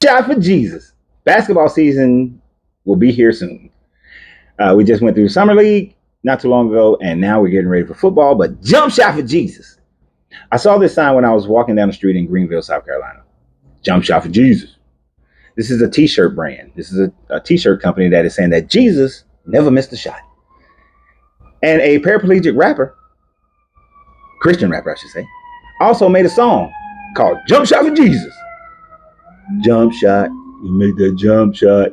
Shot for Jesus. Basketball season will be here soon. We just went through Summer League not too long ago, and now we're getting ready for football, but jump shot for Jesus. I saw this sign when I was walking down the street in Greenville, South Carolina. Jump shot for Jesus. This is a t-shirt brand. This is a t-shirt company that is saying that Jesus never missed a shot. And a paraplegic rapper, Christian rapper, I should say, also made a song called Jump Shot for Jesus. Jump shot. You make that jump shot.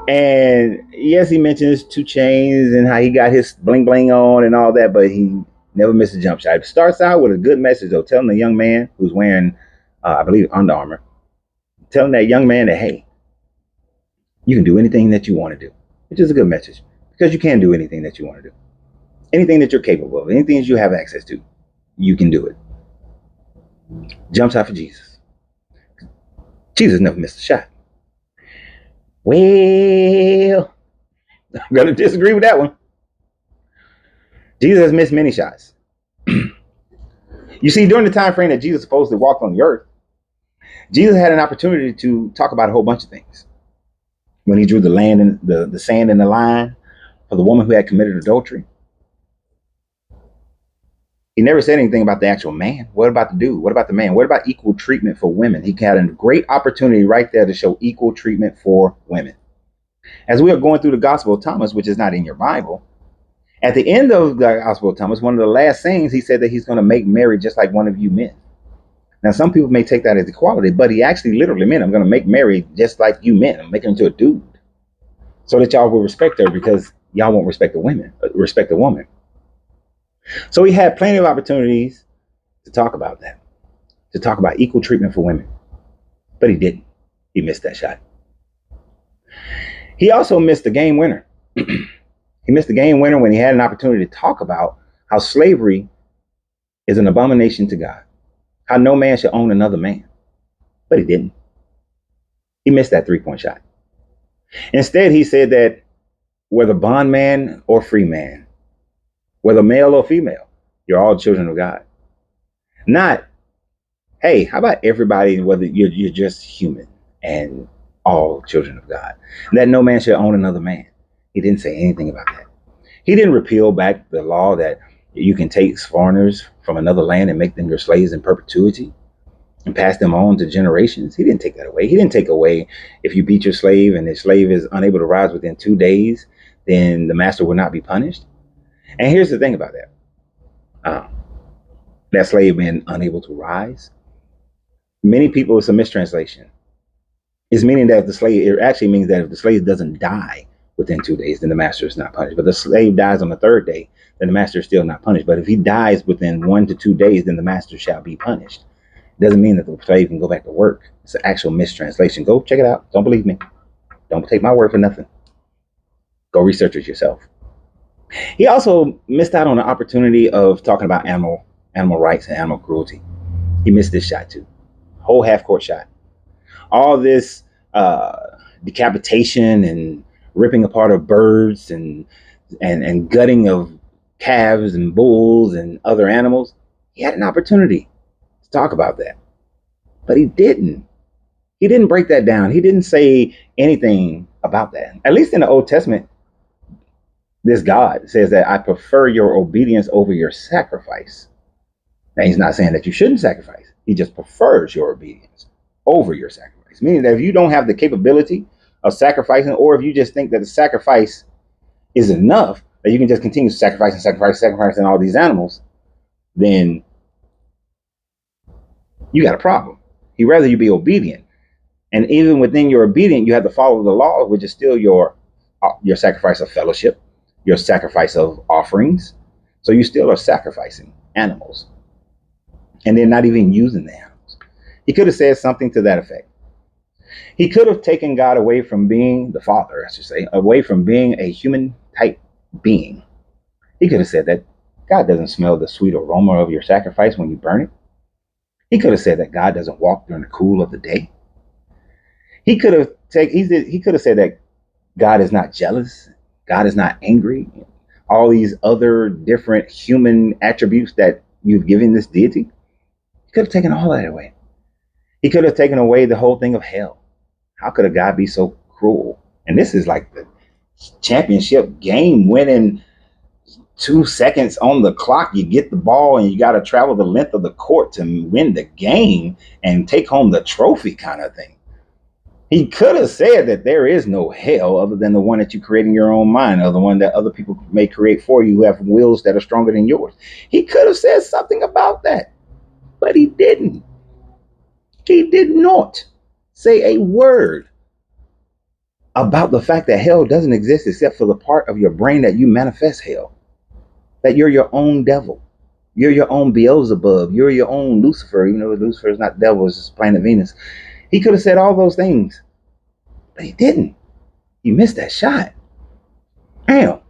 And yes, he mentions 2 Chainz and how he got his bling bling on and all that, but he never missed a jump shot. It starts out with a good message, though, telling the young man who's wearing, I believe, Under Armour, telling that young man that, hey, you can do anything that you want to do, which is a good message because you can do anything that you want to do. Anything that you're capable of, anything that you have access to, you can do it. Jump shot for Jesus. Jesus never missed a shot. Well, I'm going to disagree with that one. Jesus has missed many shots. You see, during the time frame that Jesus supposedly walked on the earth, Jesus had an opportunity to talk about a whole bunch of things. When he drew the land and the sand in the line for the woman who had committed adultery, he never said anything about the actual man. What about the dude? What about the man? What about equal treatment for women? He had a great opportunity right there to show equal treatment for women. As we are going through the Gospel of Thomas, which is not in your Bible, at the end of the Gospel of Thomas, one of the last sayings, he said that he's going to make Mary just like one of you men. Now, some people may take that as equality, but he actually literally meant, I'm going to make Mary just like you men. I'm making her into a dude so that y'all will respect her because y'all won't respect the woman. So he had plenty of opportunities to talk about that, to talk about equal treatment for women, but he didn't. He missed that shot. He also missed the game winner. He missed the game winner when he had an opportunity to talk about how slavery is an abomination to God, how no man should own another man, but he didn't. He missed that 3-point shot. Instead, he said that whether bondman or free man, whether male or female, you're all children of God. Not, hey, how about everybody, whether you're just human and all children of God, that no man should own another man. He didn't say anything about that. He didn't repeal back the law that you can take foreigners from another land and make them your slaves in perpetuity and pass them on to generations. He didn't take that away. He didn't take away if you beat your slave and the slave is unable to rise within 2 days, then the master will not be punished. And here's the thing about that. That slave being unable to rise. Many people, it's a mistranslation. It's meaning that if the slave, it actually means that if the slave doesn't die within 2 days, then the master is not punished. But the slave dies on the 3rd day, then the master is still not punished. But if he dies within 1 to 2 days, then the master shall be punished. It doesn't mean that the slave can go back to work. It's an actual mistranslation. Go check it out. Don't believe me. Don't take my word for nothing. Go research it yourself. He also missed out on the opportunity of talking about animal rights and animal cruelty. He missed this shot too. Whole half-court shot. All this decapitation and ripping apart of birds and gutting of calves and bulls and other animals. He had an opportunity to talk about that, but he didn't. He didn't break that down. He didn't say anything about that. At least in the Old Testament, this God says that I prefer your obedience over your sacrifice. Now, he's not saying that you shouldn't sacrifice. He just prefers your obedience over your sacrifice. Meaning that if you don't have the capability of sacrificing, or if you just think that the sacrifice is enough, that you can just continue sacrificing all these animals, then you got a problem. He'd rather you be obedient. And even within your obedience, you have to follow the law, which is still your sacrifice of fellowship, your sacrifice of offerings. So you still are sacrificing animals. And they're not even using the animals. He could have said something to that effect. He could have taken God away from being the Father, I should say, away from being a human type being. He could have said that God doesn't smell the sweet aroma of your sacrifice when you burn it. He could have said that God doesn't walk during the cool of the day. He could have said that God is not jealous. God is not angry. All these other different human attributes that you've given this deity. He could have taken all that away. He could have taken away the whole thing of hell. How could a God be so cruel? And this is like the championship game winning 2 seconds on the clock. You get the ball and you got to travel the length of the court to win the game and take home the trophy kind of thing. He could have said that there is no hell other than the one that you create in your own mind, or the one that other people may create for you who have wills that are stronger than yours. He could have said something about that, but he didn't. He did not say a word about the fact that hell doesn't exist except for the part of your brain that you manifest hell. That you're your own devil. You're your own Beelzebub. You're your own Lucifer. Even though Lucifer is not devil, it's just planet Venus. He could have said all those things, but he didn't. He missed that shot. Damn.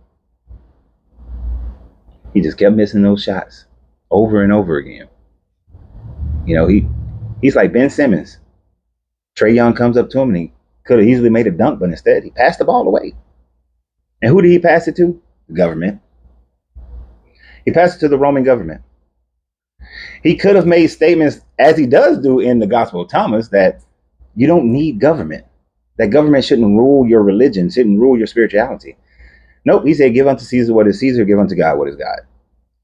He just kept missing those shots over and over again. You know, he's like Ben Simmons. Trae Young comes up to him and he could have easily made a dunk, but instead he passed the ball away. And who did he pass it to? The government. He passed it to the Roman government. He could have made statements, as he does do in the Gospel of Thomas, that you don't need government. That government shouldn't rule your religion, shouldn't rule your spirituality. Nope, he said, give unto Caesar what is Caesar, give unto God what is God.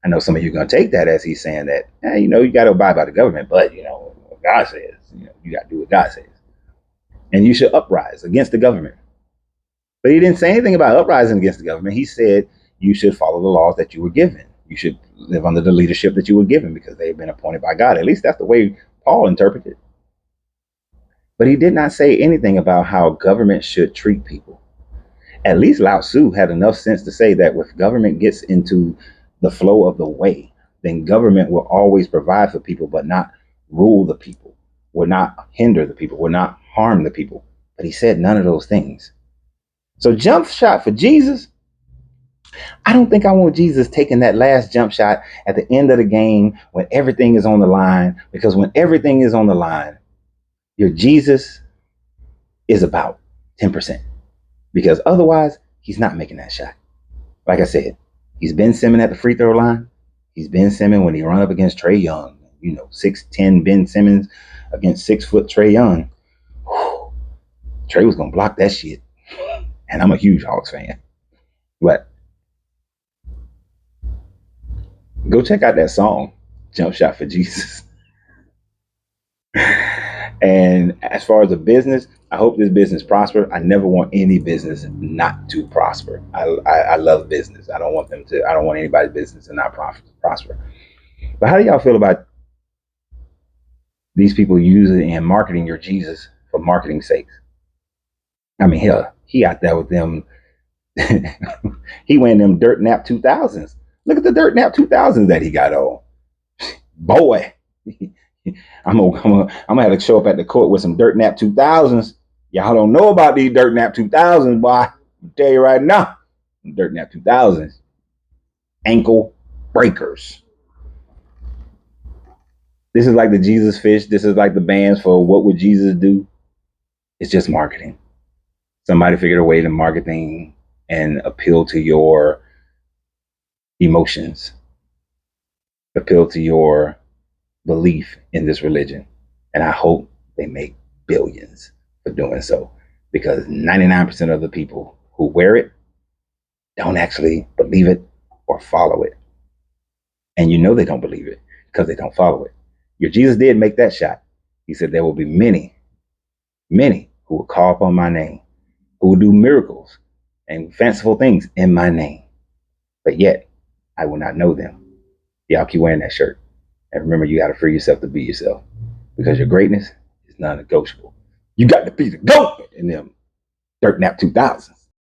I know some of you are going to take that as he's saying that, you got to abide by the government, but, what God says, you got to do what God says. And you should uprise against the government. But he didn't say anything about uprising against the government. He said you should follow the laws that you were given. You should live under the leadership that you were given because they've been appointed by God. At least that's the way Paul interpreted it. But he did not say anything about how government should treat people. At least Lao Tzu had enough sense to say that if government gets into the flow of the way, then government will always provide for people, but not rule the people, will not hinder the people, will not harm the people. But he said none of those things. So jump shot for Jesus. I don't think I want Jesus taking that last jump shot at the end of the game when everything is on the line, because when everything is on the line, your Jesus is about 10%, because otherwise he's not making that shot. Like I said, he's Ben Simmons at the free throw line. He's Ben Simmons when he run up against Trae Young. 6'10" Ben Simmons against 6 foot Trae Young. Whew. Trae was going to block that shit. And I'm a huge Hawks fan. But go check out that song, Jump Shot for Jesus. And as far as a business, I hope this business prosper. I never want any business not to prosper. I love business. I don't want anybody's business to not prosper. But how do y'all feel about these people using and marketing your Jesus for marketing sakes? I mean, hell, he out there with them. He wearing them Dirt Nap 2000's. Look at the Dirt Nap 2000's that he got on. Boy, I'm gonna have to show up at the court with some Dirt Nap 2000's. Y'all don't know about these Dirt Nap 2000's, boy. I'll tell you right now, Dirt Nap 2000's, ankle breakers. This is like the Jesus fish. This is like the bands for What Would Jesus Do? It's just marketing. Somebody figured a way to market things and appeal to your emotions, appeal to your belief in this religion. And I hope they make billions for doing so, because 99% of the people who wear it don't actually believe it or follow it. And they don't believe it because they don't follow it. Your Jesus did make that shot. He said there will be many, many who will call upon my name, who will do miracles and fanciful things in my name. But yet, I will not know them. Y'all keep wearing that shirt. And remember, you got to free yourself to be yourself, because your greatness is non-negotiable. You got to be the GOAT in them Dirt Nap 2000s.